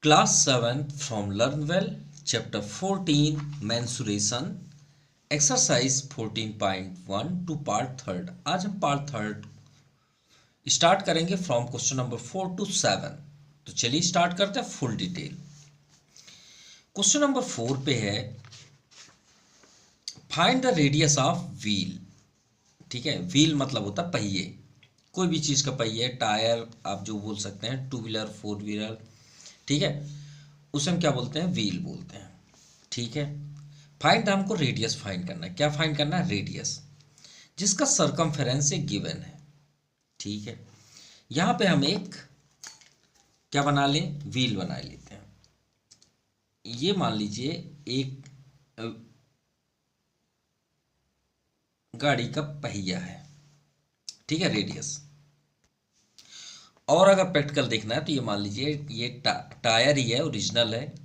Class 7 from Learn Well, Chapter 14 Mensuration, Exercise 14.1 to Part 3rd। आज हम Part 3rd start करेंगे from question number 4 to 7। तो चलिए start करते हैं फुल डिटेल। क्वेश्चन नंबर 4 पे है find the radius of wheel. ठीक है, व्हील मतलब होता है पहिए, कोई भी चीज़ का पहिए, टायर आप जो बोल सकते हैं, टू व्हीलर, फोर व्हीलर, ठीक है, उसे हम क्या बोलते हैं, व्हील बोलते हैं। ठीक है, फाइंड हमको रेडियस फाइंड करना है। क्या फाइंड करना है? रेडियस, जिसका सरकमफेरेंस एक गिवन है। ठीक है, यहां पे हम एक क्या बना लें, व्हील बना लेते हैं। ये मान लीजिए एक गाड़ी का पहिया है। ठीक है, रेडियस। और अगर प्रैक्टिकल देखना है तो ये मान लीजिए ये टायर ही है, ओरिजिनल है,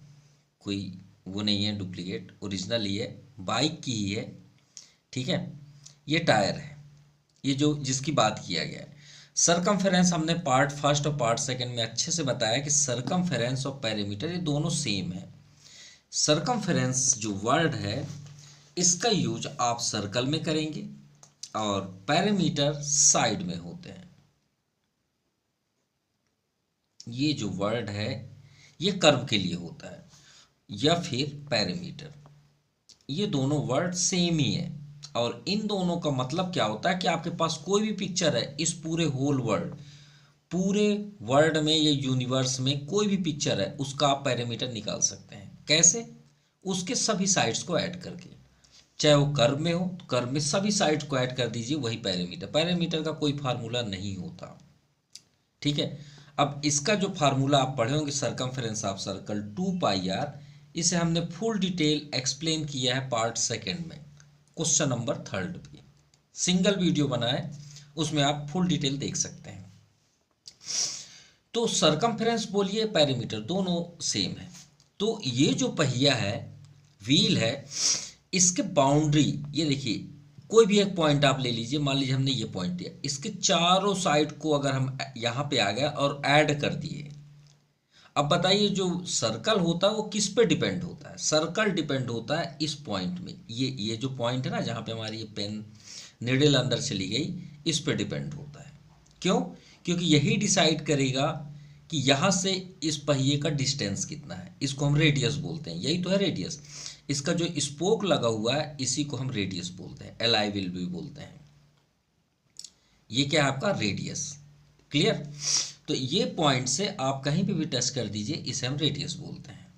कोई वो नहीं है डुप्लीकेट, ओरिजिनल ही है, बाइक की ही है। ठीक है, ये टायर है, ये जो जिसकी बात किया गया है। सरकमफेरेंस हमने पार्ट फर्स्ट और पार्ट सेकंड में अच्छे से बताया कि सरकमफेरेंस और पेरीमीटर ये दोनों सेम है। सरकमफेरेंस जो वर्ड है इसका यूज आप सर्कल में करेंगे और पेरीमीटर साइड में होते हैं। ये जो वर्ड है ये कर्व के लिए होता है या फिर पेरीमीटर, ये दोनों वर्ड सेम ही है। और इन दोनों का मतलब क्या होता है कि आपके पास कोई भी पिक्चर है, इस पूरे होल वर्ल्ड, पूरे वर्ल्ड में या यूनिवर्स में कोई भी पिक्चर है, उसका आप पेरीमीटर निकाल सकते हैं। कैसे? उसके सभी साइड्स को ऐड करके, चाहे वो कर्व में हो तो कर्व में सभी साइड्स को ऐड कर दीजिए, वही पेरीमीटर। पेरीमीटर का कोई फार्मूला नहीं होता। ठीक है, अब इसका जो फार्मूला आप पढ़े होंगे, सरकमफेरेंस ऑफ सर्कल 2πr, इसे हमने फुल डिटेल एक्सप्लेन किया है पार्ट सेकंड में, क्वेश्चन नंबर 3rd पे सिंगल वीडियो बना है, उसमें आप फुल डिटेल देख सकते हैं। तो सरकमफेरेंस बोलिए, पेरीमीटर, दोनों सेम है। तो ये जो पहिया है, व्हील है, इसके बाउंड्री, ये देखिए, कोई भी एक पॉइंट आप ले लीजिए, मान लीजिए हमने ये पॉइंट दिया, इसके चारों साइड को अगर हम यहाँ पे आ गया और ऐड कर दिए, अब बताइए जो सर्कल होता है वो किस पे डिपेंड होता है? सर्कल डिपेंड होता है इस पॉइंट में, ये जो पॉइंट है ना, जहाँ पे हमारी ये पेन निडल अंदर चली गई, इस पे डिपेंड होता है। क्यों? क्योंकि यही डिसाइड करेगा कि यहाँ से इस पहिए का डिस्टेंस कितना है। इसको हम रेडियस बोलते हैं, यही तो है रेडियस। इसका जो स्पोक लगा हुआ है इसी को हम रेडियस बोलते हैं, एलआई विल भी बोलते हैं। ये क्या है आपका रेडियस। क्लियर? तो ये पॉइंट से आप कहीं पे भी टच कर दीजिए, इसे हम रेडियस बोलते हैं।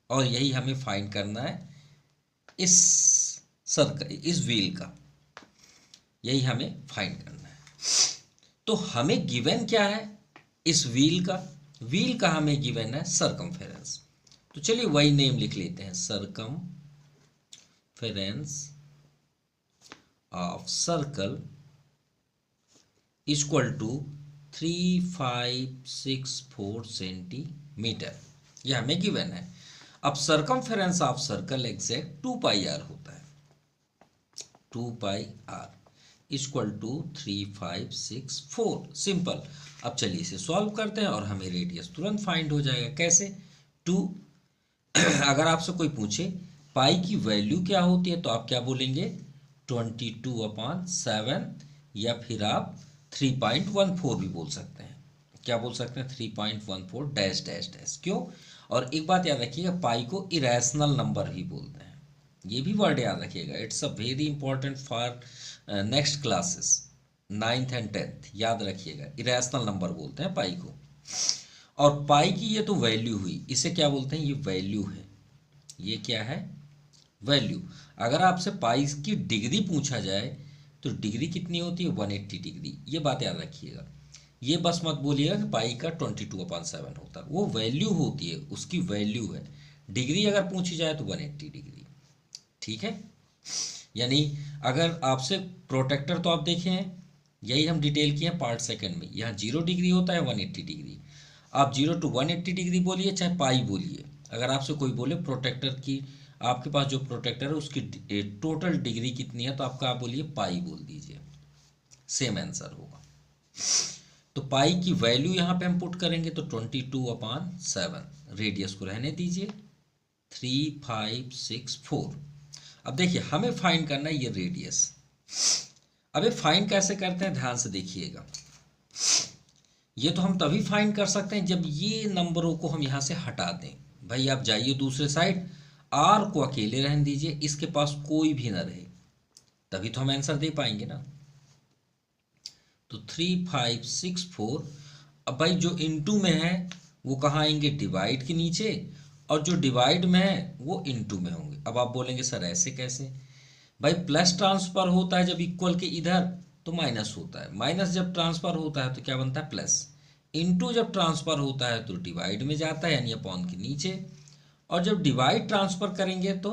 और यही हमें फाइंड करना है इस सर्कल, इस व्हील का, यही हमें फाइंड करना है। तो हमें गिवन क्या है इस व्हील का? व्हील का हमें गिवन है सरकमफेरेंस। तो चलिए वही नेम लिख लेते हैं, circumference of circle equal to 3564 centimetre, ये हमें गिवन है। अब circumference of circle exact 2πr होता है, 2πr इक्वल टू 3564, सिंपल। अब चलिए इसे सॉल्व करते हैं और हमें रेडियस तुरंत फाइंड हो जाएगा। कैसे? 2 अगर आपसे कोई पूछे पाई की वैल्यू क्या होती है तो आप क्या बोलेंगे? 22/7, या फिर आप 3.14 भी बोल सकते हैं। क्या बोल सकते हैं? 3.14 डैश डैश डैश। क्यों? और एक बात याद रखिएगा, पाई को इरेशनल नंबर भी बोलते हैं, ये भी वर्ड याद रखिएगा। It's a very important for next classes 9th and 10th, याद रखिएगा, इरेशनल नंबर बोलते हैं पाई को। और पाई की ये तो वैल्यू हुई, इसे क्या बोलते हैं? ये वैल्यू है। ये क्या है? वैल्यू। अगर आपसे पाई की डिग्री पूछा जाए तो डिग्री कितनी होती है? 180 डिग्री। ये बात याद रखिएगा, ये बस मत बोलिएगा कि पाई का 22/7 होता है, वो वैल्यू होती है, उसकी वैल्यू है। डिग्री अगर पूछी जाए तो 180 डिग्री। ठीक है, यानी अगर आपसे प्रोटेक्टर, तो आप देखे हैं, यही हम डिटेल किए हैं पार्ट सेकंड में, यहाँ 0 डिग्री होता है, 180 डिग्री। आप 0 to 180 डिग्री बोलिए, चाहे पाई बोलिए। अगर आपसे कोई बोले प्रोटेक्टर की, आपके पास जो प्रोटेक्टर है उसकी टोटल डिग्री कितनी है, तो आपका आप बोलिए पाई बोल दीजिए, सेम आंसर होगा। तो पाई की वैल्यू यहाँ पे हम पुट करेंगे तो 22/7, रेडियस को रहने दीजिए 3, 5, 6, 4। अब देखिए हमें फाइंड करना है ये रेडियस। अब ये फाइंड कैसे करते हैं ध्यान से देखिएगा। ये तो हम तभी फाइंड कर सकते हैं जब ये नंबरों को हम यहाँ से हटा दें। भाई आप जाइए दूसरे साइड, आर को अकेले रहने दीजिए, इसके पास कोई भी ना रहे, तभी तो हम आंसर दे पाएंगे ना। तो 3, 5, 6, 4। अब भाई जो इनटू में है वो कहाँ आएंगे, डिवाइड के नीचे, और जो डिवाइड में है वो इनटू में होंगे। अब आप बोलेंगे सर ऐसे कैसे, भाई प्लस ट्रांसफर होता है जब इक्वल के इधर तो माइनस होता है, माइनस जब ट्रांसफर होता है तो क्या बनता है प्लस, इनटू जब ट्रांसफर होता है तो डिवाइड में जाता है यानी अपॉन के नीचे, और जब डिवाइड ट्रांसफर करेंगे तो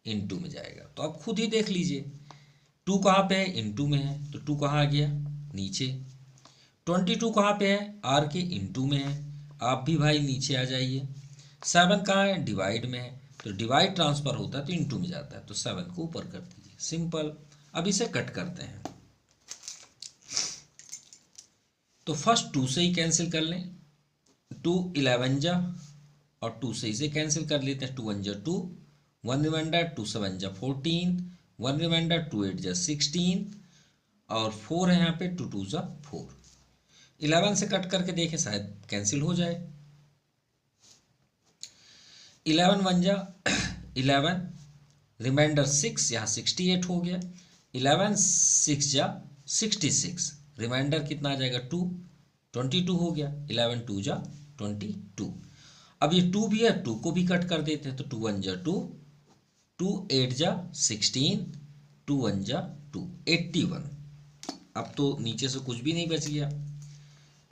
इनटू में जाएगा। तो आप खुद ही देख लीजिए 2 कहाँ पे है, इनटू में है, तो 2 कहाँ आ गया नीचे। 22 कहाँ पे है, आर के इनटू में है, आप भी भाई नीचे आ जाइए। 7 कहाँ है, डिवाइड में है, तो डिवाइड ट्रांसफर होता है तो इनटू में जाता है, तो 7 को ऊपर कर दीजिए, सिंपल। अब इसे कट करते हैं, तो फर्स्ट 2 से ही कैंसिल कर लें, 2 11 जा, और 2 से इसे कैंसिल कर लेते हैं, 2 1 जा 2, 1 रिमाइंडर, 2 7 जा 14, 1 रिमाइंडर, 2 8 जा 16, और 4 है यहाँ पे, 2 2 जा 4। 11 से कट करके देखें शायद कैंसिल हो जाए। 11 1 जा 11, रिमाइंडर 6, यहाँ 68 हो गया। 11 6 जा 66, रिमाइंडर कितना आ जाएगा 2, 22 हो गया। 11 2 जा 22। अब ये 2 भी है, 2 को भी कट कर देते हैं, तो 2 1 जा 2, 2 8 जा 16, 2 1 जा 2, 81। अब तो नीचे से कुछ भी नहीं बच गया,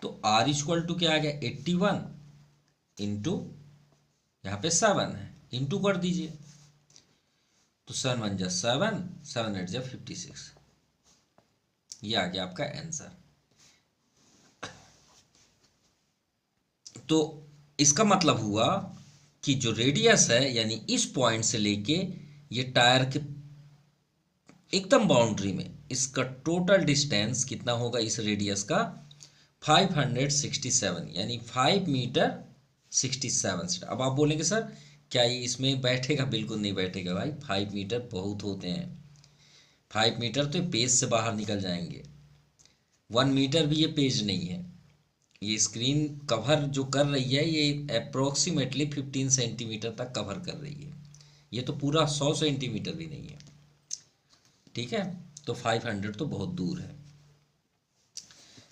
तो R इक्वल टू क्या आ गया 81 इंटू यहाँ पे 7 है, इंटू कर दीजिए, तो 7 1 जा 7, 7 8 जा 56, ये आ गया आपका आंसर। तो इसका मतलब हुआ कि जो रेडियस है यानी इस पॉइंट से लेके ये टायर के एकदम बाउंड्री में, इसका टोटल डिस्टेंस कितना होगा इस रेडियस का 567, यानी 5 मीटर 67 अब आप बोलेंगे सर क्या ये इसमें बैठेगा, बिल्कुल नहीं बैठेगा भाई, 5 मीटर बहुत होते हैं। 5 मीटर तो पेज से बाहर निकल जाएंगे, 1 मीटर भी ये पेज नहीं है। ये स्क्रीन कवर जो कर रही है ये अप्रोक्सीमेटली 15 सेंटीमीटर तक कवर कर रही है, ये तो पूरा 100 सेंटीमीटर भी नहीं है, ठीक है। तो 500 तो बहुत दूर है।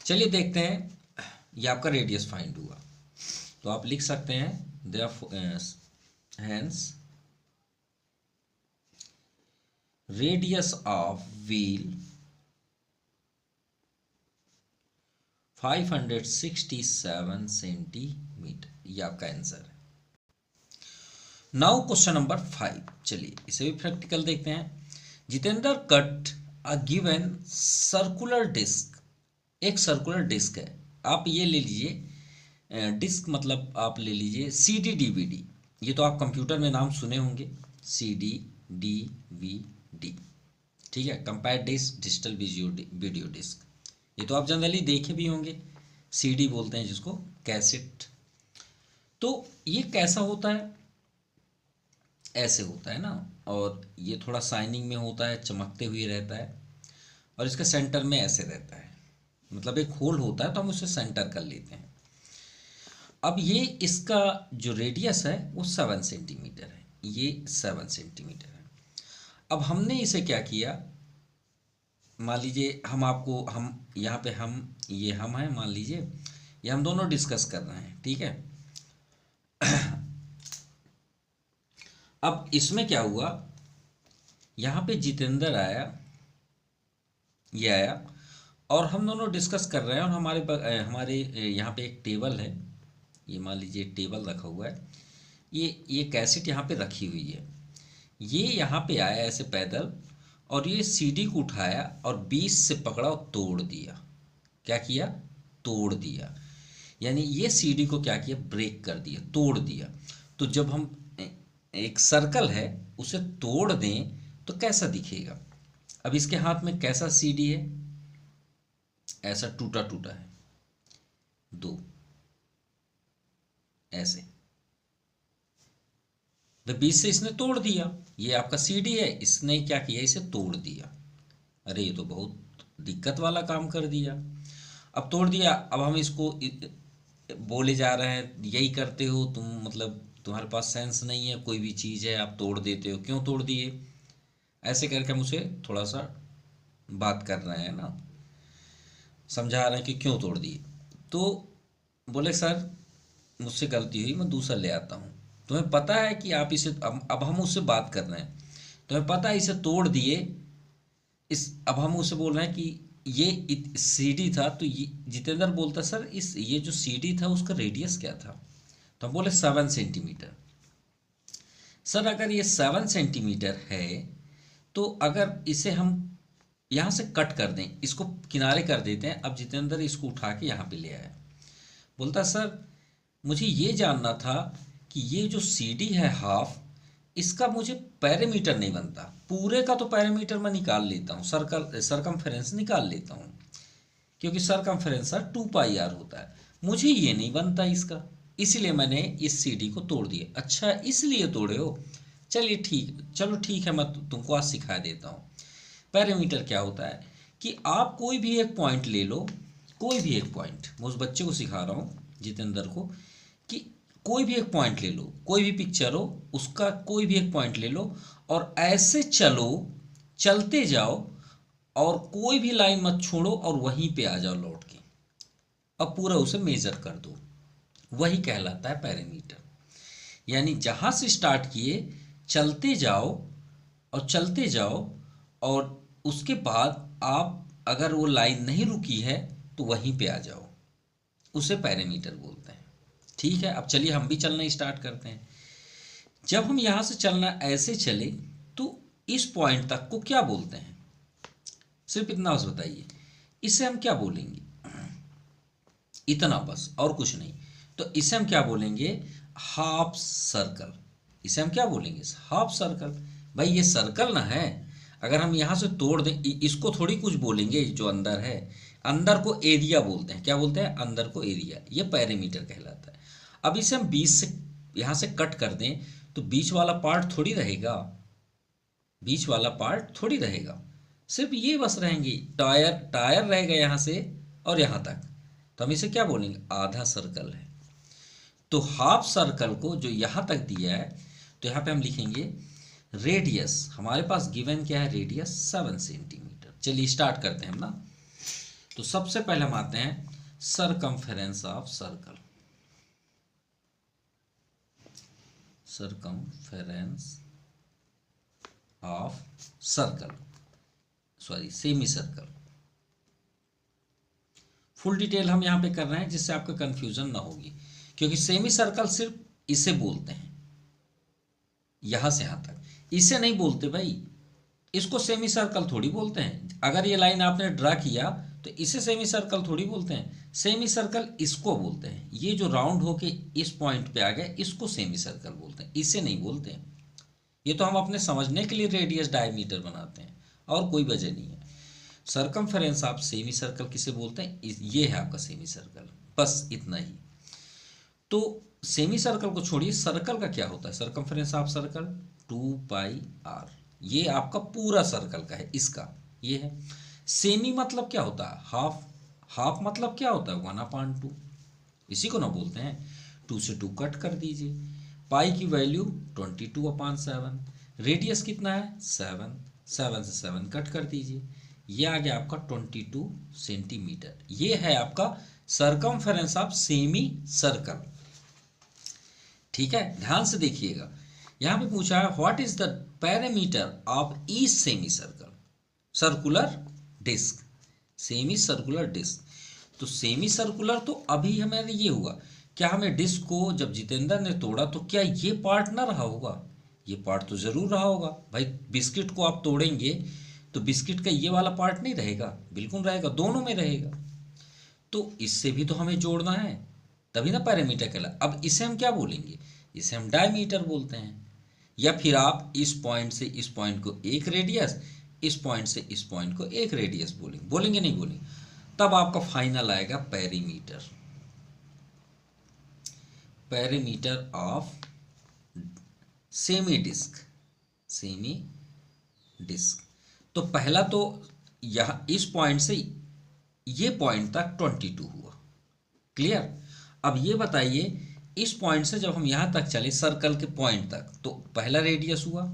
चलिए देखते हैं, ये आपका रेडियस फाइंड हुआ, तो आप लिख सकते हैं hence radius of wheel 567 centimetre, ये आपका आंसर है। नाउ क्वेश्चन नंबर 5, चलिए इसे भी प्रैक्टिकल देखते हैं। Jitendra cut a given circular disc, एक सर्कुलर डिस्क है, आप ये ले लीजिए, डिस्क मतलब आप ले लीजिए CD DVD, ये तो आप कंप्यूटर में नाम सुने होंगे, CD DVD, ठीक है, compact disc, digital video disc, ये तो आप जनरली देखे भी होंगे, CD बोलते हैं जिसको, कैसेट। तो ये कैसा होता है, ऐसे होता है ना, और ये थोड़ा शाइनिंग में होता है, चमकते हुए रहता है, और इसके सेंटर में ऐसे रहता है, मतलब एक होल होता है तो हम उसे सेंटर कर लेते हैं। अब ये इसका जो रेडियस है वो 7 सेंटीमीटर है, ये 7 सेंटीमीटर है। अब हमने इसे क्या किया, मान लीजिए हम यहाँ पे ये हम हैं, मान लीजिए ये हम दोनों डिस्कस कर रहे हैं, ठीक है। अब इसमें क्या हुआ, यहाँ पे जितेंद्र आया, ये आया, और हम दोनों डिस्कस कर रहे हैं, और हमारे यहाँ पे एक टेबल है, ये मान लीजिए टेबल रखा हुआ है, ये कैसेट यहाँ पे रखी हुई है, ये यहाँ पे आया ऐसे पैदल, और ये CD को उठाया और 20 से पकड़ा और तोड़ दिया। क्या किया, तोड़ दिया, यानी ये CD को क्या किया, ब्रेक कर दिया, तोड़ दिया। तो जब हम एक सर्कल है उसे तोड़ दें तो कैसा दिखेगा। अब इसके हाथ में कैसा CD है, ऐसा टूटा टूटा है, 2 ऐसे, तो बीच से इसने तोड़ दिया, ये आपका सी डी है, इसने क्या किया, इसे तोड़ दिया। अरे ये तो बहुत दिक्कत वाला काम कर दिया। अब तोड़ दिया, अब हम इसको बोले जा रहे हैं यही करते हो तुम, मतलब तुम्हारे पास सेंस नहीं है, कोई भी चीज़ है आप तोड़ देते हो, क्यों तोड़ दिए, ऐसे करके हम उसे थोड़ा सा बात कर रहे हैं ना, समझा रहे हैं कि क्यों तोड़ दिए। तो बोले सर मुझसे गलती हुई, मैं दूसरा ले आता हूँ। तुम्हें पता है कि आप इसे, अब हम उससे बात कर रहे हैं, तुम्हें पता है इसे तोड़ दिए, इस अब हम उसे बोल रहे हैं कि ये सीडी था, तो ये जितेंद्र बोलता सर इस ये जो सीडी था उसका रेडियस क्या था, तो हम बोले 7 सेंटीमीटर। सर अगर ये 7 सेंटीमीटर है तो अगर इसे हम यहाँ से कट कर दें, इसको किनारे कर देते हैं, अब जितेंद्र इसको उठा के यहाँ पे ले आया, बोलता सर मुझे ये जानना था कि ये जो सीडी है हाफ, इसका मुझे पैरामीटर नहीं बनता, पूरे का तो पैरामीटर मैं निकाल लेता हूँ, सरकमफेरेंस निकाल लेता हूँ, क्योंकि सरकमफेरेंस सर 2 पाई आर होता है, मुझे ये नहीं बनता इसका, इसलिए मैंने इस सीडी को तोड़ दिया। अच्छा इसलिए तोड़े हो, चलिए ठीक, चलो ठीक है, मैं तुमको आज सिखा देता हूँ। पैरामीटर क्या होता है कि आप कोई भी एक पॉइंट ले लो, कोई भी एक पॉइंट, मैं उस बच्चे को सिखा रहा हूँ जितेंद्र को, कि कोई भी एक पॉइंट ले लो, कोई भी पिक्चर हो उसका कोई भी एक पॉइंट ले लो और ऐसे चलो, चलते जाओ और कोई भी लाइन मत छोड़ो और वहीं पे आ जाओ लौट के, अब पूरा उसे मेजर कर दो, वही कहलाता है पैरामीटर। यानी जहां से स्टार्ट किए चलते जाओ और चलते जाओ, और उसके बाद आप अगर वो लाइन नहीं रुकी है तो वहीं पे आ जाओ, उसे पैरामीटर बोलते हैं। ठीक है, अब चलिए हम भी चलना स्टार्ट करते हैं। जब हम यहाँ से चलना ऐसे चले तो इस पॉइंट तक को क्या बोलते हैं, सिर्फ इतना बस बताइए, इसे हम क्या बोलेंगे, इतना बस और कुछ नहीं। तो इसे हम क्या बोलेंगे, हाफ सर्कल, इसे हम क्या बोलेंगे, हाफ सर्कल। भाई ये सर्कल ना है, अगर हम यहाँ से तोड़ दें, इसको थोड़ी कुछ बोलेंगे, जो अंदर है, अंदर को एरिया बोलते हैं, क्या बोलते हैं, अंदर को एरिया, ये पैरामीटर कहलाता है। अब इसे हम बीच से यहाँ से कट कर दें तो बीच वाला पार्ट थोड़ी रहेगा, बीच वाला पार्ट थोड़ी रहेगा, सिर्फ ये बस रहेंगी, टायर टायर रहेगा यहाँ से और यहाँ तक, तो हम इसे क्या बोलेंगे, आधा सर्कल है। तो हाफ सर्कल को जो यहाँ तक दिया है, तो यहाँ पे हम लिखेंगे रेडियस, हमारे पास गिवन क्या है, रेडियस 7 सेंटीमीटर। चलिए स्टार्ट करते हैं हम ना। तो सबसे पहले हम आते हैं circumference of circle, circumference of circle, sorry semi circle. Full detail हम यहाँ पे कर रहे हैं जिससे आपका कंफ्यूजन ना होगी, क्योंकि सेमी सर्कल सिर्फ इसे बोलते हैं, यहां से यहां तक, इसे नहीं बोलते भाई, इसको सेमी सर्कल थोड़ी बोलते हैं। अगर ये लाइन आपने ड्रा किया तो इसे सेमी सर्कल थोड़ी बोलते हैं, सेमी सर्कल इसको बोलते हैं, ये जो राउंड होके इस पॉइंट पे आ गया इसको सेमी सर्कल बोलते हैं, इसे नहीं बोलते हैं। ये तो हम अपने समझने के लिए रेडियस डायमीटर बनाते हैं और कोई वजह नहीं है। सरकमफेरेंस आप सेमी सर्कल किसे बोलते हैं, ये है आपका सेमी सर्कल, बस इतना ही। तो सेमी सर्कल को छोड़िए, सर्कल का क्या होता है, circumference of circle 2 pi R, ये आपका पूरा सर्कल का है, इसका ये है। सेमी मतलब क्या होता है, हाफ, हाफ मतलब क्या होता है 1/2, इसी को ना बोलते हैं। 2 से 2 कट कर दीजिए, पाई की वैल्यू 22/7, रेडियस कितना है 7, 7 से 7 कट कर दीजिए, ये आ गया आपका 22 सेंटीमीटर। ये है आपका सरकमफेरेंस ऑफ सेमी सर्कल। ठीक है, ध्यान से देखिएगा, यहां पे पूछा है what is the parameter of each semi circle, circular disc, semi circular disc. तो सेमी सर्कुलर तो अभी हमें ये हुआ, क्या हमें डिस्क को जब जितेंद्र ने तोड़ा तो क्या ये पार्ट ना रहा होगा, ये पार्ट तो जरूर रहा होगा भाई। बिस्किट को आप तोड़ेंगे तो बिस्किट का ये वाला पार्ट नहीं रहेगा, बिल्कुल रहेगा, दोनों में रहेगा। तो इससे भी तो हमें जोड़ना है, तभी ना पैरामीटर कहला। अब इसे हम क्या बोलेंगे, इसे हम डायमीटर बोलते हैं। या फिर आप इस पॉइंट से इस पॉइंट को एक रेडियस, इस पॉइंट से इस पॉइंट को एक रेडियस बोलेंगे, बोलेंगे नहीं बोलेंगे, तब आपका फाइनल आएगा perimeter, perimeter of semi disc, semi disc. तो पहला तो यह इस पॉइंट से ये पॉइंट तक 22 हुआ। क्लियर। अब ये बताइए इस पॉइंट से जब हम यहां तक चले सर्कल के पॉइंट तक तो पहला रेडियस हुआ,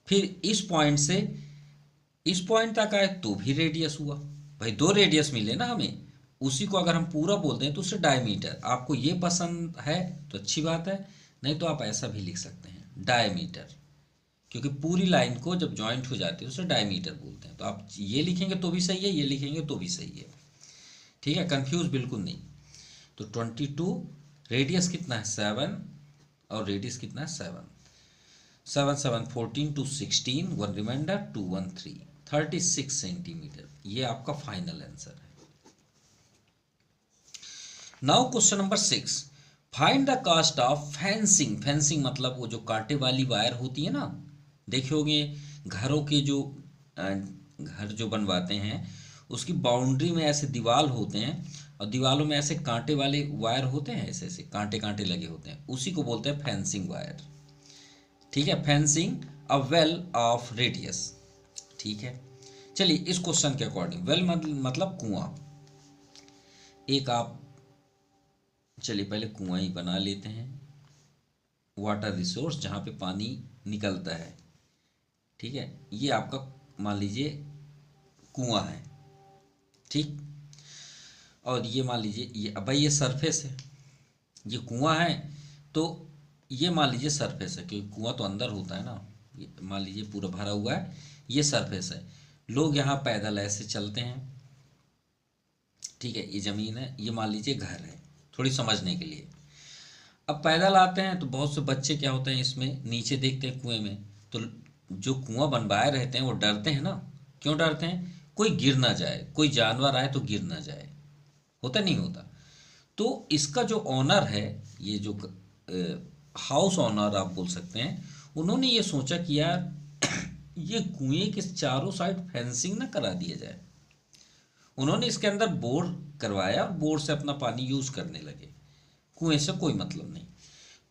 फिर इस पॉइंट से इस पॉइंट तक आए तो भी रेडियस हुआ। भाई दो रेडियस मिले ना हमें, उसी को अगर हम पूरा बोलते हैं तो उसे डायमीटर। आपको ये पसंद है तो अच्छी बात है, नहीं तो आप ऐसा भी लिख सकते हैं डायमीटर, क्योंकि पूरी लाइन को जब जॉइंट हो जाती है उसे डायमीटर बोलते हैं। तो आप ये लिखेंगे तो भी सही है, ये लिखेंगे तो भी सही है, ठीक है, कंफ्यूज बिल्कुल नहीं। तो 22, रेडियस कितना है 7 और रेडियस कितना है 7, 7 7 14 2 16, 1 रिमाइंडर 2 1 3, 36 सेंटीमीटर। ये आपका फाइनल आंसर है। Now question number 6, find the cost of fencing. Fencing मतलब वो जो कांटे वाली वायर होती है ना, देखे होंगे घरों के जो घर जो बनवाते हैं उसकी बाउंड्री में ऐसे दीवार होते हैं और दीवारों में ऐसे कांटे वाले वायर होते हैं, ऐसे ऐसे कांटे कांटे लगे होते हैं, उसी को बोलते हैं फेंसिंग वायर। ठीक है, fencing a well of radius. ठीक है, चलिए इस क्वेश्चन के अकॉर्डिंग वेल मतलब कुआं। एक आप चलिए पहले कुआं ही बना लेते हैं, वाटर रिसोर्स जहाँ पे पानी निकलता है। ठीक है, ये आपका मान लीजिए कुआं है, ठीक। और ये मान लीजिए ये भाई ये सरफेस है, ये कुआं है तो ये मान लीजिए सरफेस है, क्योंकि कुआं तो अंदर होता है ना। ये मान लीजिए पूरा भरा हुआ है, ये सरफेस है। लोग यहाँ पैदल ऐसे चलते हैं, ठीक है। ये ज़मीन है, ये मान लीजिए घर है, थोड़ी समझने के लिए। अब पैदल आते हैं तो बहुत से बच्चे क्या होते हैं इसमें नीचे देखते हैं कुएं में, तो जो कुआं बनवाए रहते हैं वो डरते हैं ना। क्यों डरते हैं? कोई गिर ना जाए, कोई जानवर आए तो गिर ना जाए, होता नहीं होता। तो इसका जो ऑनर है, ये जो हाउस ऑनर आप बोल सकते हैं, उन्होंने ये सोचा कि यार ये कुएं के चारों साइड फेंसिंग ना करा दिया जाए। उन्होंने इसके अंदर बोर करवाया और बोर से अपना पानी यूज़ करने लगे, कुएं से कोई मतलब नहीं।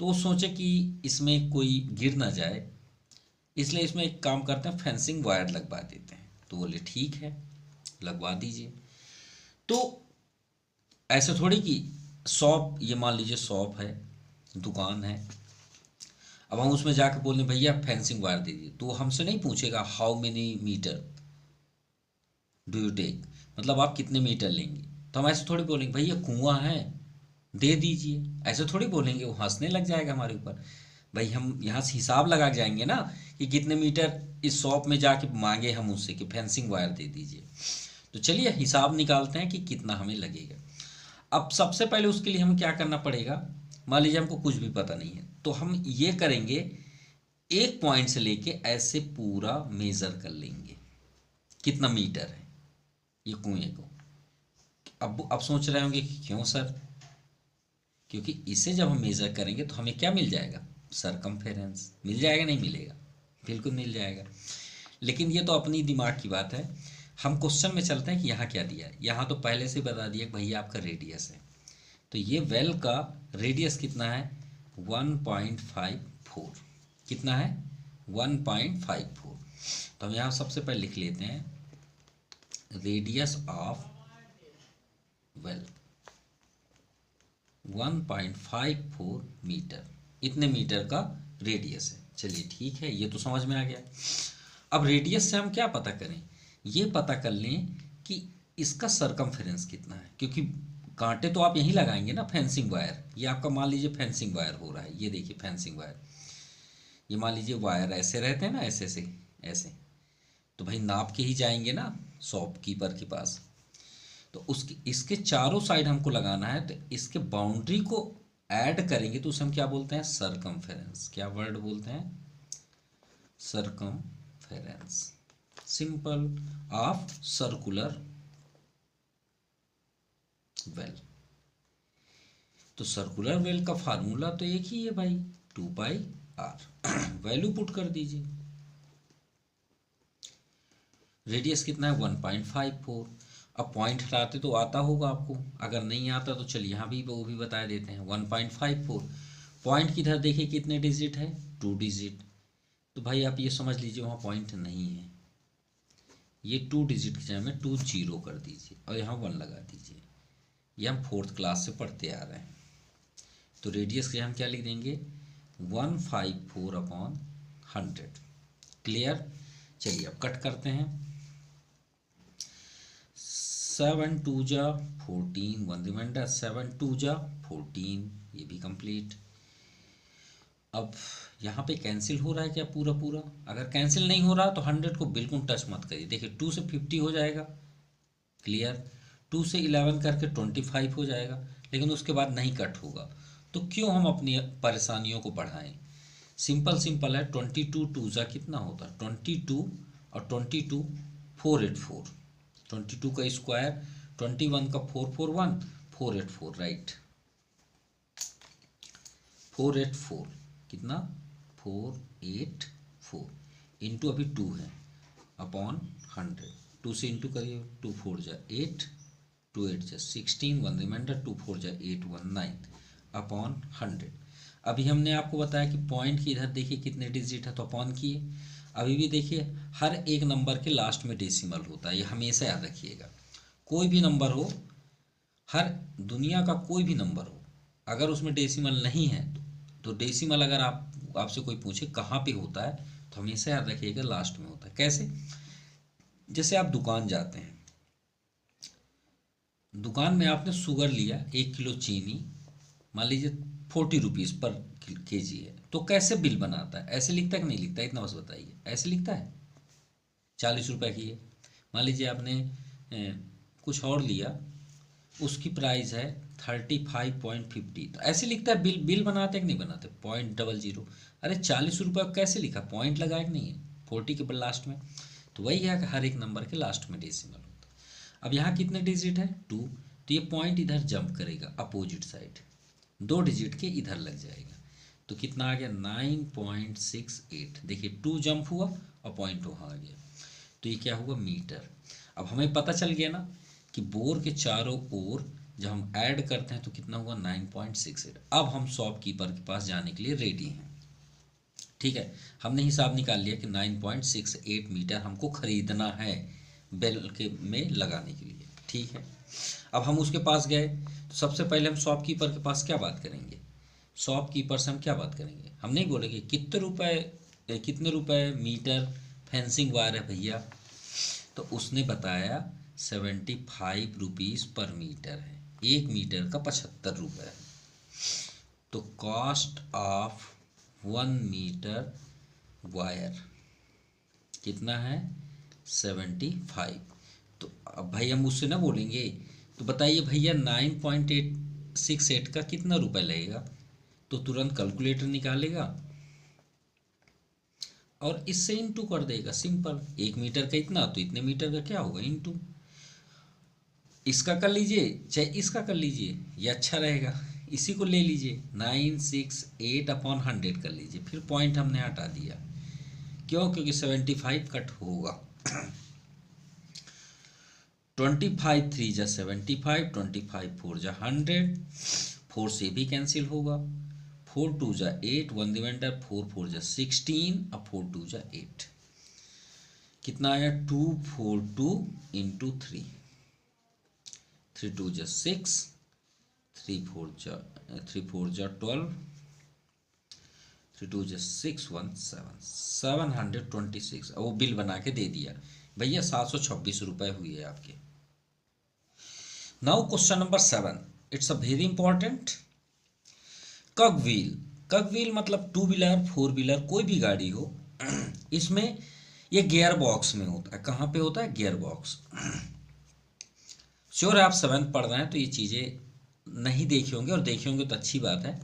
तो वो सोचे कि इसमें कोई गिर ना जाए, इसलिए इसमें एक काम करते हैं, फेंसिंग वायर लगवा देते हैं। तो बोले ठीक है लगवा दीजिए। तो ऐसे थोड़ी कि शॉप, ये मान लीजिए शॉप है, दुकान है, अब हम उसमें जाकर बोलें भैया फेंसिंग वायर दे दीजिए, तो वो हमसे नहीं पूछेगा how many metre do you take, मतलब आप कितने मीटर लेंगे। तो हम ऐसे थोड़ी बोलेंगे भैया कुआं है दे दीजिए, ऐसे थोड़ी बोलेंगे, वो हंसने लग जाएगा हमारे ऊपर। भाई हम यहाँ से हिसाब लगा जाएंगे ना कि कितने मीटर इस शॉप में जाके मांगे हम उससे कि फेंसिंग वायर दे दीजिए। तो चलिए हिसाब निकालते हैं कि कितना हमें लगेगा। अब सबसे पहले उसके लिए हमें क्या करना पड़ेगा, मान लीजिए हमको कुछ भी पता नहीं है, तो हम ये करेंगे एक पॉइंट से लेके ऐसे पूरा मेज़र कर लेंगे कितना मीटर है ये कुएं को। अब सोच रहे होंगे कि क्यों सर, क्योंकि इसे जब हम मेज़र करेंगे तो हमें क्या मिल जाएगा, सरकमफेरेंस मिल जाएगा। नहीं मिलेगा? बिल्कुल मिल जाएगा। लेकिन ये तो अपनी दिमाग की बात है। हम क्वेश्चन में चलते हैं कि यहाँ क्या दिया है। यहाँ तो पहले से बता दिया कि भैया आपका रेडियस है, तो ये वेल का रेडियस कितना है 1.54। कितना है 1.54। तो हम यहाँ सबसे पहले लिख लेते हैं रेडियस ऑफ वेल 1.54 मीटर, इतने मीटर का रेडियस है। चलिए ठीक है, ये तो समझ में आ गया। अब रेडियस से हम क्या पता करें, ये पता कर लें कि इसका सरकमफेरेंस कितना है, क्योंकि कांटे तो आप यहीं लगाएंगे ना फेंसिंग वायर। ये आपका मान लीजिए फेंसिंग वायर हो रहा है, ये देखिए फेंसिंग वायर, ये मान लीजिए वायर ऐसे रहते हैं ना, ऐसे ऐसे ऐसे, तो भाई नाप के ही जाएंगे ना शॉपकीपर के पास। तो उसके इसके चारों साइड हमको लगाना है, तो इसके बाउंड्री को ऐड करेंगे तो उसे हम क्या बोलते हैं, सरकमफेरेंस। क्या वर्ड बोलते हैं, circumference, simple of circular well. तो सर्कुलर वेल का फार्मूला तो एक ही है भाई, 2πr। वैल्यू पुट कर दीजिए। रेडियस कितना है 1.54। अब पॉइंट हटाते तो आता होगा आपको, अगर नहीं आता तो चलिए यहाँ भी वो भी बता देते हैं 1.54। पॉइंट किधर देखिए कितने डिजिट है, 2 डिजिट। तो भाई आप ये समझ लीजिए वहाँ पॉइंट नहीं है, ये 2 डिजिट की जगह में 2 जीरो कर दीजिए और यहाँ 1 लगा दीजिए। ये हम 4th क्लास से पढ़ते आ रहे हैं। तो रेडियस के हम क्या लिख देंगे, 154/100। क्लियर। चलिए अब कट करते हैं। 7 2 जा 14, 1 रिमाइंडर, 7 2 जा 14, ये भी कंप्लीट। अब यहाँ पे कैंसिल हो रहा है क्या पूरा पूरा? अगर कैंसिल नहीं हो रहा तो 100 को बिल्कुल टच मत करिए। देखिए 2 से 50 हो जाएगा, क्लियर। 2 से 11 करके 25 हो जाएगा, लेकिन उसके बाद नहीं कट होगा। तो क्यों हम अपनी परेशानियों को बढ़ाएं? सिंपल सिंपल है। 22 2 जा कितना होता है, 22 और 22 484। 22 का स्क्वायर, 21 का 441, 484, राइट। 484 कितना, 484 इंटू अभी 2 है अपॉन 100। 2 से इंटू करिए, 2 4 जा 8, 2 8 जा 16, 1 रिमाइंडर, 2 4 जा 8, 19 अपॉन 100। अभी हमने आपको बताया कि पॉइंट की इधर देखिए कितने डिजिट है, तो अपॉन किए। अभी भी देखिए हर एक नंबर के लास्ट में डेसिमल होता है, ये हमेशा याद रखिएगा। कोई भी नंबर हो, हर दुनिया का कोई भी नंबर हो, अगर उसमें डेसिमल नहीं है तो डेसिमल अगर आपसे कोई पूछे कहाँ पे होता है, तो हमेशा याद रखिएगा लास्ट में होता है। कैसे? जैसे आप दुकान जाते हैं, दुकान में आपने शुगर लिया 1 किलो चीनी, मान लीजिए 40 रुपीज़ पर केजी है, तो कैसे बिल बनाता है? ऐसे लिखता है कि नहीं लिखता? इतना बस बताइए। ऐसे लिखता है, 40 रुपये की है। मान लीजिए आपने कुछ और लिया, उसकी प्राइस है 35.50, तो ऐसे लिखता है बिल? बिल बनाते कि नहीं बनाते? 0.00। अरे 40 रुपये कैसे लिखा, पॉइंट लगाया कि नहीं है 40 के लास्ट में? तो वही है कि हर एक नंबर के लास्ट में डेसिमल होता है। अब यहाँ कितने डिजिट है, 2, तो ये पॉइंट इधर जंप करेगा अपोजिट साइड, 2 डिजिट के इधर लग जाएगा। तो कितना आ गया, 9.68। देखिए 2 जंप हुआ और पॉइंट वहाँ आ गया, तो ये क्या हुआ, मीटर। अब हमें पता चल गया ना कि बोर के चारों ओर जब हम ऐड करते हैं तो कितना हुआ, 9.68। अब हम शॉपकीपर के पास जाने के लिए रेडी हैं। ठीक है, हमने हिसाब निकाल लिया कि 9.68 मीटर हमको खरीदना है बेल के में लगाने के लिए। ठीक है, अब हम उसके पास गए तो सबसे पहले हम शॉपकीपर के पास क्या बात करेंगे, शॉपकीपर से हम क्या बात करेंगे? हम नहीं बोलेंगे कितने रुपए मीटर फेंसिंग वायर है भैया, तो उसने बताया 75 रुपीज़ पर मीटर है, 1 मीटर का 75 रुपये है। तो कॉस्ट ऑफ 1 मीटर वायर कितना है, 75। तो अब भाई हम उससे ना बोलेंगे, तो बताइए भैया 9.868 का कितना रुपए लगेगा, तो तुरंत कैलकुलेटर निकालेगा और इससे इंटू कर देगा। सिंपल, 1 मीटर का इतना, तो इतने मीटर का क्या होगा, इंटू। इसका कर लीजिए चाहे इसका कर लीजिए, ये अच्छा रहेगा। इसी को ले लीजिए, 968/100 कर लीजिए, फिर पॉइंट हमने हटा दिया। क्यों? क्योंकि 75 कट होगा। 25 3 जा 75, 25 4 जा 100, 4 से भी कैंसिल होगा, 4 2 जा 8, 1 रिमाइंडर, 4 4 जा 16, अब 4 2 जा 8, कितना आया, 242 इंटू 3, 3 2 जा 6, 3 4 जा 12, 3 2 जा 6 1 7, 726। वो बिल बना के दे दिया भैया, 726 रुपये हुई है आपके। Now question number 7, it's a very important. Cog wheel, cog wheel मतलब 2 व्हीलर 4 व्हीलर कोई भी गाड़ी हो, इसमें ये गियर बॉक्स में होता है। कहाँ पे होता है, गियर बॉक्स। श्योर है आप 7th पढ़ रहे हैं तो ये चीज़ें नहीं देखे होंगे, और देखे होंगे तो अच्छी बात है।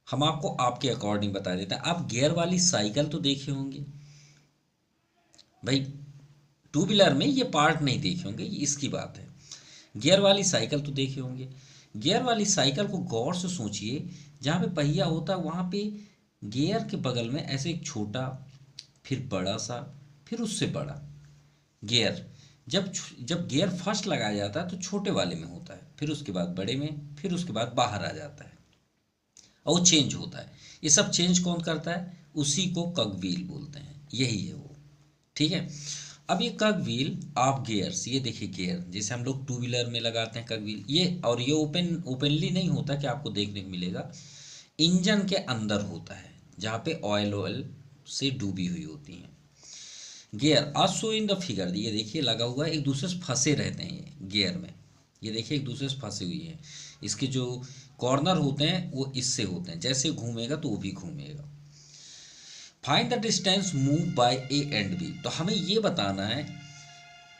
हम आपको आपके अकॉर्डिंग बता देते हैं। आप गियर वाली साइकिल तो देखे होंगे भाई, 2 व्हीलर में ये पार्ट नहीं देखे होंगे, ये इसकी बात है। गियर वाली साइकिल तो देखे होंगे। गियर वाली साइकिल को गौर से सोचिए, जहाँ पे पहिया होता है वहाँ पे गियर के बगल में ऐसे एक छोटा, फिर बड़ा सा, फिर उससे बड़ा गियर। जब गियर फर्स्ट लगाया जाता है तो छोटे वाले में होता है, फिर उसके बाद बड़े में, फिर उसके बाद बाहर आ जाता है। और वो चेंज होता है। ये सब चेंज कौन करता है? उसी को कग व्हील बोलते हैं, यही है वो। ठीक है। अब ये कग व्हील ऑफ गियर्स, ये देखिए गियर जैसे हम लोग टू व्हीलर में लगाते हैं कग व्हील, ये और ये ओपनली नहीं होता कि आपको देखने को मिलेगा, इंजन के अंदर होता है जहाँ पे ऑयल से डूबी हुई होती हैं। गियर आज शो इन द फिगर, ये देखिए लगा हुआ है, एक दूसरे से फंसे रहते हैं ये गियर में, ये देखिए एक दूसरे से फंसे हुई हैं। इसके जो कॉर्नर होते हैं वो इससे होते हैं, जैसे घूमेगा तो वो भी घूमेगा। Find the distance move by A and B, तो हमें ये बताना है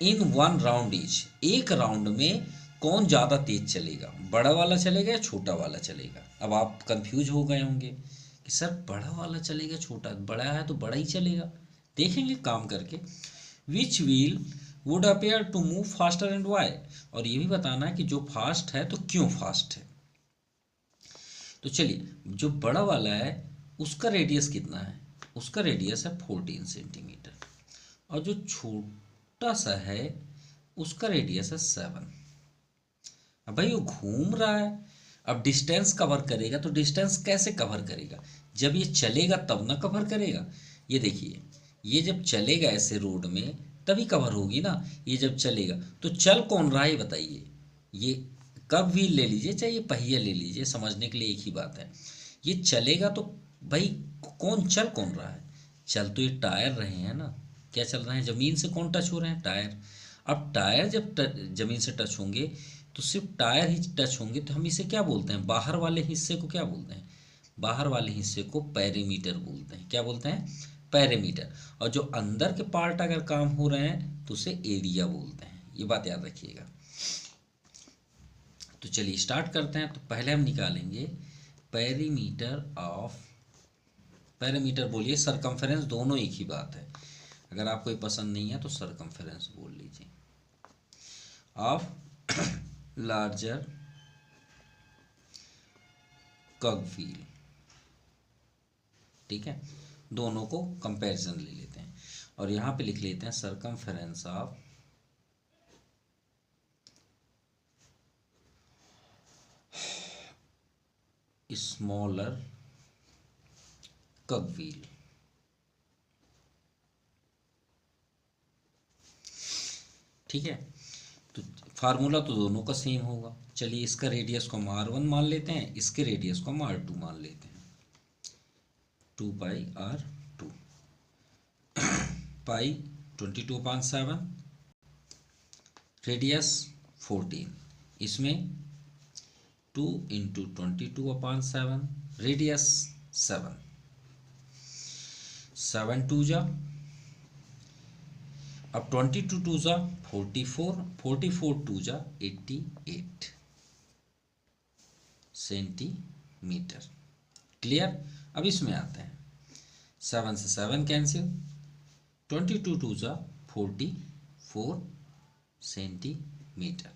इन वन राउंड ईच, एक राउंड में कौन ज़्यादा तेज चलेगा, बड़ा वाला चलेगा या छोटा वाला चलेगा। अब आप कंफ्यूज हो गए होंगे कि सर बड़ा वाला चलेगा छोटा, बड़ा है तो बड़ा ही चलेगा। देखेंगे काम करके। Which wheel would appear to move faster and why, और ये भी बताना है कि जो फास्ट है तो क्यों फास्ट है। तो चलिए, जो बड़ा वाला है उसका रेडियस कितना है? उसका रेडियस है 14 सेंटीमीटर, और जो छोटा सा है उसका रेडियस है 7। अब भाई वो घूम रहा है, अब डिस्टेंस कवर करेगा तो डिस्टेंस कैसे कवर करेगा? जब ये चलेगा तब ना कवर करेगा। ये देखिए, ये जब चलेगा ऐसे रोड में तभी कवर होगी ना। ये जब चलेगा तो चल कौन रहा है बताइए। ये कब व्हील ले लीजिए चाहे ये पहिया ले लीजिए, समझने के लिए एक ही बात है। ये चलेगा तो भाई कौन चल कौन रहा है? चल तो ये टायर रहे हैं ना। क्या चल रहे हैं? ज़मीन से कौन टच हो रहे हैं? टायर। अब टायर जब ज़मीन से टच होंगे तो सिर्फ टायर ही टच होंगे, तो हम इसे क्या बोलते हैं? बाहर वाले हिस्से को क्या बोलते हैं? बाहर वाले हिस्से को पेरीमीटर बोलते हैं। क्या बोलते हैं? पेरीमीटर। और जो अंदर के पार्ट अगर काम हो रहे हैं तो उसे एरिया बोलते हैं। ये बात याद रखिएगा। तो चलिए स्टार्ट करते हैं। तो पहले हम निकालेंगे पेरीमीटर ऑफ, पेरीमीटर बोलिए, सरकमफेरेंस, दोनों एक ही बात है। अगर आपको ये पसंद नहीं है तो सरकमफेरेंस बोल लीजिए। ऑफ लार्जर कग व्हील, ठीक है। दोनों को कंपैरिजन ले लेते हैं और यहाँ पे लिख लेते हैं सरकमफेरेंस ऑफ स्मॉलर कग व्हील। ठीक है। तो फार्मूला तो दोनों का सेम होगा। चलिए इसका रेडियस को हम r1 मान लेते हैं, इसके रेडियस को हम r2 मान लेते हैं। 2 पाई r2, पाई 22/7, रेडियस 14, इसमें 2 इंटू 22/7, रेडियस 7, 7 2 जा, अब 22 2 जा 44, 44 2 जा 88 सेंटीमीटर। क्लियर। अब इसमें आते हैं, 7 से 7 कैंसिल, 22 2 जा 44 सेंटीमीटर।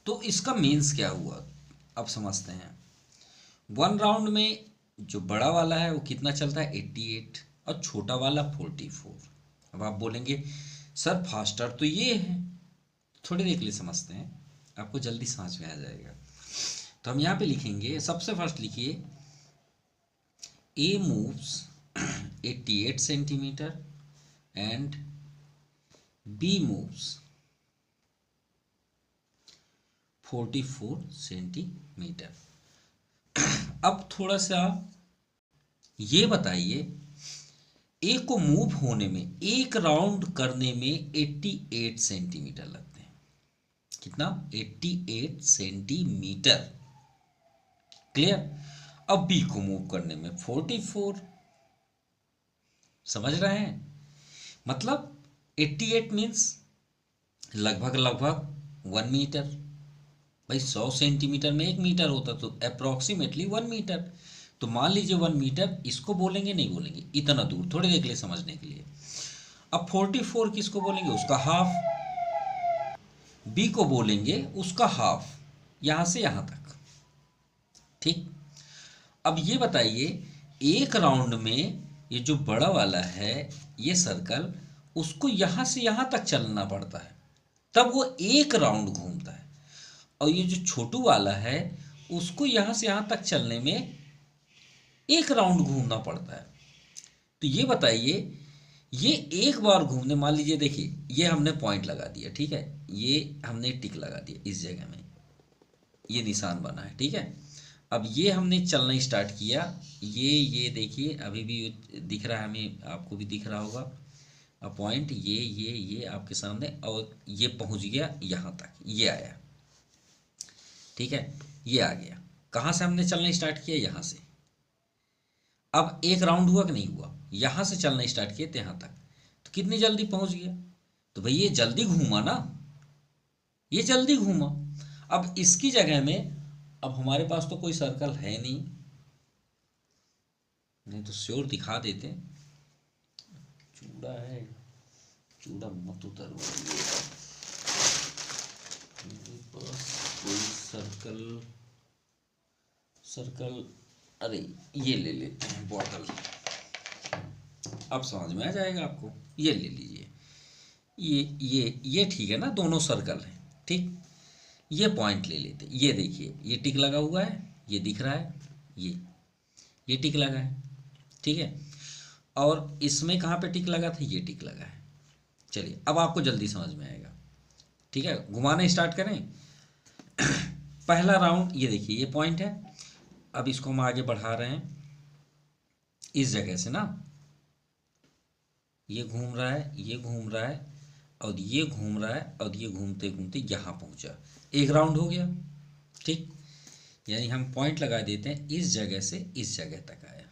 तो इसका मीन्स क्या हुआ अब समझते हैं। वन राउंड में जो बड़ा वाला है वो कितना चलता है? 88, और छोटा वाला 44। अब आप बोलेंगे सर फास्टर तो ये है। थोड़ी देर के लिए समझते हैं, आपको जल्दी समझ में आ जाएगा। तो हम यहाँ पे लिखेंगे, सबसे फर्स्ट लिखिए A moves 88 centimetre and B moves 44 centimetre. अब थोड़ा सा ये बताइए, ए को मूव होने में, एक राउंड करने में 88 सेंटीमीटर लगते हैं। कितना? 88 सेंटीमीटर। क्लियर। अब बी को मूव करने में 44, समझ रहे हैं? मतलब 88 मीन्स लगभग लगभग 1 मीटर। भाई 100 सेंटीमीटर में 1 मीटर होता तो अप्रॉक्सीमेटली 1 मीटर। तो मान लीजिए 1 मीटर, इसको बोलेंगे नहीं बोलेंगे, इतना दूर, थोड़ी देर के लिए समझने के लिए। अब 44 किसको बोलेंगे? उसका हाफ। बी को बोलेंगे उसका हाफ, यहां से यहां तक। ठीक। अब ये बताइए, एक राउंड में ये जो बड़ा वाला है ये सर्कल, उसको यहां से यहां तक चलना पड़ता है, तब वो एक राउंड घूमता है। और ये जो छोटू वाला है उसको यहाँ से यहाँ तक चलने में एक राउंड घूमना पड़ता है। तो ये बताइए, ये एक बार घूमने, मान लीजिए देखिए ये हमने पॉइंट लगा दिया, ठीक है, ये हमने टिक लगा दिया इस जगह में, ये निशान बना है, ठीक है। अब ये हमने चलना स्टार्ट किया, ये देखिए अभी भी दिख रहा है हमें, आपको भी दिख रहा होगा पॉइंट, ये आपके सामने, और ये पहुंच गया यहाँ तक, ये आया, ठीक है, ये आ गया। कहाँ से हमने चलना स्टार्ट किया? यहाँ से। अब एक राउंड हुआ कि नहीं हुआ? यहाँ से चलना स्टार्ट किए थे यहाँ तक, तो कितनी जल्दी पहुंच गया? तो भाई ये जल्दी घूमा ना, ये जल्दी घूमा। अब इसकी जगह में, अब हमारे पास तो कोई सर्कल है नहीं, नहीं तो श्योर दिखा देते। चूड़ा है, चूड़ा मत उतरो, मेरे पास कोई सर्कल, अरे ये ले लेते हैं बॉटल, अब समझ में आ जाएगा आपको। ये ले लीजिए, ये ठीक है ना, दोनों सर्कल हैं, ठीक। ये पॉइंट ले लेते, ये देखिए ये टिक लगा हुआ है, ये दिख रहा है, ये टिक लगा है, ठीक है। और इसमें कहाँ पे टिक लगा था? ये टिक लगा है। चलिए अब आपको जल्दी समझ में आएगा, ठीक है। घुमाना स्टार्ट करें। पहला राउंड ये देखिए, ये पॉइंट है, अब इसको हम आगे बढ़ा रहे हैं इस जगह से ना, ये घूम रहा है, ये घूम रहा है, और ये घूम रहा है, और ये घूमते घूमते यहाँ पहुँचा, एक राउंड हो गया, ठीक। यानी हम पॉइंट लगा देते हैं, इस जगह से इस जगह तक आया,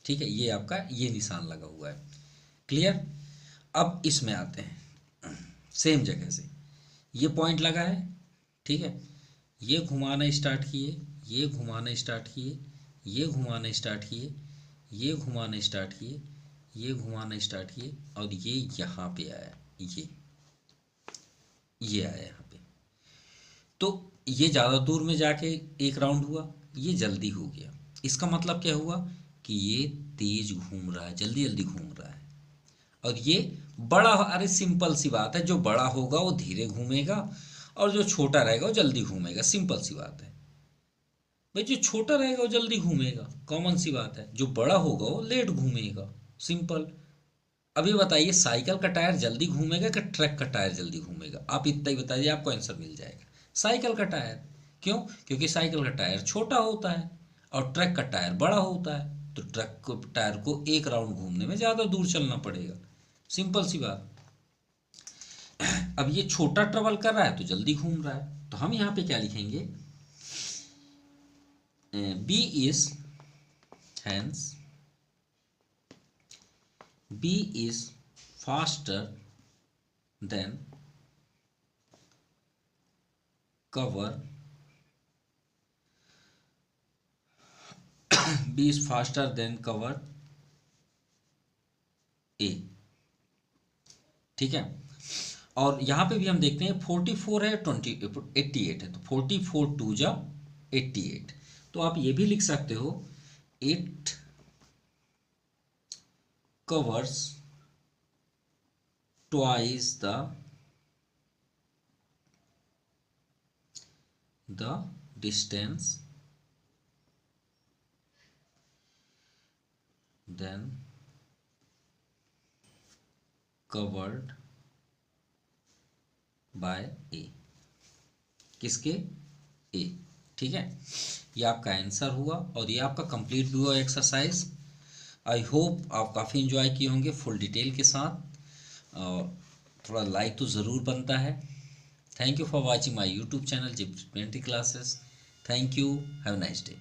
ठीक है। ये आपका ये निशान लगा हुआ है, क्लियर। अब इसमें आते हैं, सेम जगह से ये पॉइंट लगा है, ठीक है, ये घुमाना स्टार्ट किए, ये घुमाना स्टार्ट किए, ये घुमाना स्टार्ट किए, ये घुमाना स्टार्ट किए, ये घुमाना स्टार्ट किए, और ये यहाँ पे आया, ये आया यहाँ पे। तो ये ज़्यादा दूर में जाके एक राउंड हुआ, ये जल्दी हो गया। इसका मतलब क्या हुआ कि ये तेज घूम रहा है, जल्दी जल्दी घूम रहा है। और ये बड़ा, अरे सिंपल सी बात है, जो बड़ा होगा वो धीरे घूमेगा, और जो छोटा रहेगा वो जल्दी घूमेगा, सिंपल सी बात है भाई। जो छोटा रहेगा वो जल्दी घूमेगा, कॉमन सी बात है। जो बड़ा होगा वो लेट घूमेगा, सिंपल। अभी बताइए, साइकिल का टायर जल्दी घूमेगा कि ट्रक का टायर जल्दी घूमेगा? आप इतना ही बताइए, आपको आंसर मिल जाएगा, साइकिल का टायर। क्यों? क्योंकि साइकिल का टायर छोटा होता है और ट्रक का टायर बड़ा होता है, तो ट्रक को टायर को एक राउंड घूमने में ज़्यादा दूर चलना पड़ेगा, सिंपल सी बात। अब ये छोटा ट्रेवल कर रहा है तो जल्दी घूम रहा है, तो हम यहाँ पे क्या लिखेंगे? B is hence B is faster than cover B is faster than cover A, ठीक है। और यहाँ पे भी हम देखते हैं 44 है, 88 है, तो 44 टू जा 88, तो आप ये भी लिख सकते हो, it covers twice the distance than covered by A। किसके? A, ठीक है। ये आपका आंसर हुआ, और ये आपका कंप्लीट भी हुआ एक्सरसाइज। आई होप आप काफ़ी इन्जॉय किए होंगे फुल डिटेल के साथ, और थोड़ा लाइक तो ज़रूर बनता है। Thank you for watching my YouTube channel जिप्रेंटी classes. Thank you, have a nice day.